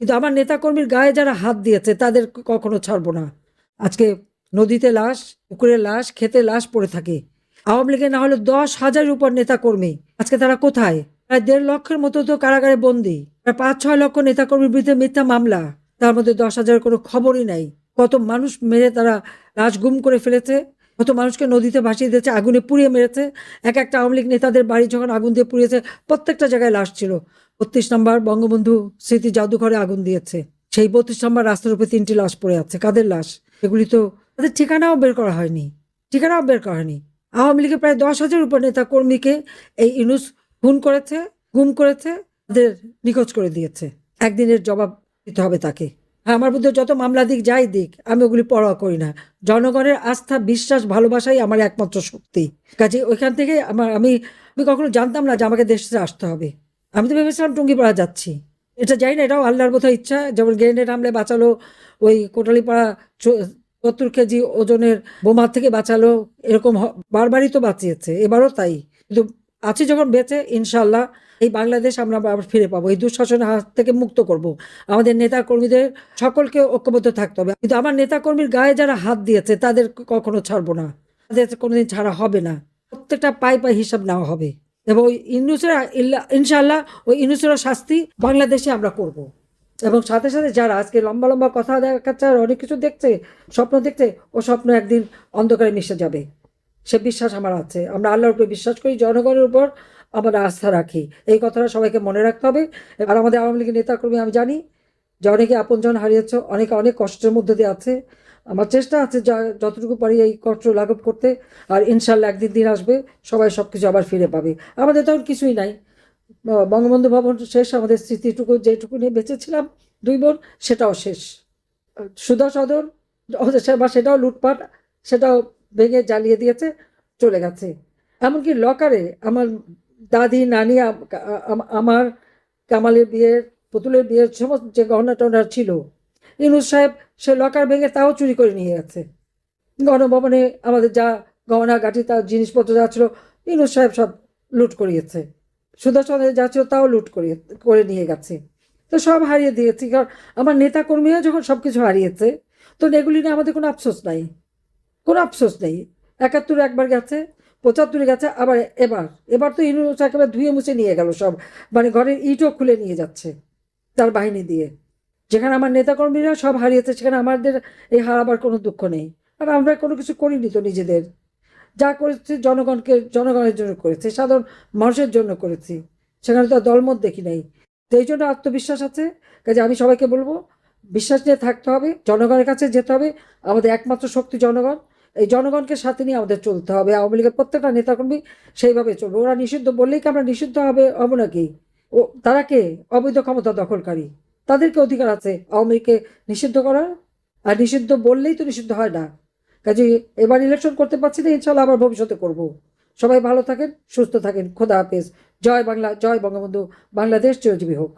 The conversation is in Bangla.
কিন্তু আমার নেতাকর্মীর গায়ে যারা হাত দিয়েছে তাদের কখনো ছাড়বো না। আজকে নদীতে লাশ, পুকুরে লাশ, ক্ষেতে লাশ পড়ে থাকে। আওয়ামী লীগের না হলে 10,000-এর উপর নেতাকর্মী, আজকে তারা কোথায়? প্রায় 1.5 লক্ষের মতো তো কারাগারে বন্দী। প্রায় 5-6 লক্ষ নেতাকর্মীর বিরুদ্ধে মিথ্যা মামলা, তার মধ্যে 10,000 কোনো খবরই নাই। কত মানুষ মেরে তারা লাশ গুম করে ফেলেছে, কত মানুষকে নদীতে ভাসিয়ে দিয়েছে, আগুনে পুড়িয়ে মেরেছে। এক একটা আওয়ামী লীগ নেতাদের বাড়ি যখন আগুন দিয়ে পুড়িয়েছে, প্রত্যেকটা জায়গায় লাশ ছিল। 32 নম্বর বঙ্গবন্ধু স্মৃতি জাদুঘরে আগুন দিয়েছে, সেই 32 নম্বর রাস্তার উপরে 3টি লাশ পড়ে আছে। কাদের লাশ এগুলি? তো তাদের ঠিকানাও বের করা হয়নি, ঠিকানাও বের করা হয়নি। আওয়ামী লীগের প্রায় 10,000 উপর নেতা কর্মীকে এই ইউনূস খুন করেছে, গুম করেছে, তাদের নিখোঁজ করে দিয়েছে। একদিনের জবাব দিতে হবে তাকে। হ্যাঁ, আমার বিরুদ্ধে যত মামলা দিক, যাই দিক, আমি ওগুলি পরোয়া করি না। জনগণের আস্থা, বিশ্বাস, ভালোবাসাই আমার একমাত্র শক্তি। কাজে ওইখান থেকে আমি কখনো জানতাম না যে আমাকে দেশে আসতে হবে। আমি তো ভেবেছিলাম টুঙ্গিপাড়া যাচ্ছি। এটা জানি না, এটাও আল্লাহর বোধহয় ইচ্ছা। যেমন গ্রেনেড হামলে বাঁচালো, ওই কোটালীপাড়া 70 কেজি ওজনের বোমা থেকে বাঁচালো, এরকম বারবারই তো বাঁচিয়েছে, এবারও তাই। কিন্তু আছি যখন বেঁচে, ইনশাল্লাহ এই বাংলাদেশ আমরা আবার ফিরে পাবো, এই দুঃশাসনের হাত থেকে মুক্ত করব। আমাদের নেতা কর্মীদের সকলকে ঐক্যবদ্ধ থাকতে হবে। কিন্তু আমার নেতা কর্মীর গায়ে যারা হাত দিয়েছে তাদের কখনো ছাড়বো না, তাদের কোনোদিন ছাড়া হবে না। প্রত্যেকটা পাই পাই হিসাব নেওয়া হবে। এবং ওই ইউনূসের ইনশাল্লাহ ওই ইউনূসের শাস্তি বাংলাদেশে আমরা করব। এবং সাথে সাথে যারা আজকে লম্বা লম্বা কথা দেখাচ্ছে আর অনেক কিছু দেখছে, স্বপ্ন দেখছে, ও স্বপ্ন একদিন অন্ধকারে মিশে যাবে, সে বিশ্বাস আমার আছে। আমরা আল্লাহর উপরে বিশ্বাস করি, জনগণের উপর আমরা আস্থা রাখি। এই কথাটা সবাইকে মনে রাখতে হবে। আর আমাদের আওয়ামী লীগের নেতাকর্মী, আমি জানি যে অনেকে আপনজন হারিয়েছ, অনেকে অনেক কষ্টের মধ্যে দিয়ে আছে। আমার চেষ্টা আছে যতটুকু পারি এই কষ্ট লাঘব করতে। আর ইনশাল্লাহ একদিন দিন আসবে, সবাই সব কিছু আবার ফিরে পাবে। আমাদের তখন কিছুই নাই, বঙ্গবন্ধু ভবন শেষ, আমাদের স্মৃতিটুকু যেটুকু নিয়ে বেঁচেছিলাম 2 বোন, সেটাও শেষ। সুধা সদন বা সেটাও লুটপাট, সেটাও ভেঙে জ্বালিয়ে দিয়েছে, চলে গেছে। এমনকি লকারে আমার দাদি, নানি, আমার কামালের বিয়ের, পুতুলের বিয়ের সমস্ত যে গহনা টহনা ছিল, ইউনূস সাহেব সে লকার ভেঙে তাও চুরি করে নিয়ে গেছে। গণভবনে আমাদের যা গহনা গাঠি, তার জিনিসপত্র যা ছিল, ইউনূস সাহেব সব লুট করিয়েছে। সুদর্শনের যা ছিল তাও লুট করে নিয়ে গেছে। তো সব হারিয়ে দিয়েছি। কারণ আমার নেতা কর্মীরা যখন সব কিছু হারিয়েছে, তো এগুলি নিয়ে আমাদের কোনো আফসোস নাই, কোনো আফসোস নেই। 71 একবার গেছে, 75 গেছে, আবার এবার তো ইউনূস একেবারে ধুয়ে মুছে নিয়ে গেল সব। মানে ঘরের ইটও খুলে নিয়ে যাচ্ছে তার বাহিনী দিয়ে। যেখানে আমার নেতাকর্মীরা সব হারিয়েছে, সেখানে আমাদের এই হারাবার কোনো দুঃখ নেই। আর আমরা কোনো কিছু করিনি তো নিজেদের। যা করেছি জনগণের জন্য করেছি, সাধারণ মানুষের জন্য করেছি। সেখানে তো দলমত দেখি নাই। তো এই জন্য আত্মবিশ্বাস আছে। কাজে আমি সবাইকে বলবো, বিশ্বাস নিয়ে থাকতে হবে, জনগণের কাছে যেতে হবে। আমাদের একমাত্র শক্তি জনগণ। এই জনগণকে সাথে নিয়ে আমাদের চলতে হবে। আওয়ামী লীগের প্রত্যেকটা নেতাকর্মী সেইভাবে চলবে। ওরা নিষিদ্ধ বললেই কি আমরা নিষিদ্ধ হব নাকি? ও তারা কে? অবৈধ ক্ষমতা দখলকারী। তাদেরকে অধিকার আছে আওয়ামী লীগকে নিষিদ্ধ করার। আর নিষিদ্ধ বললেই তো নিষিদ্ধ হয় না। কাজে এবার ইলেকশন করতে পারছি না, ইনশাল্লাহ আবার ভবিষ্যতে করব। সবাই ভালো থাকেন, সুস্থ থাকেন। খোদা হাফেজ। জয় বাংলা, জয় বঙ্গবন্ধু। বাংলাদেশ চিরজীবী হোক।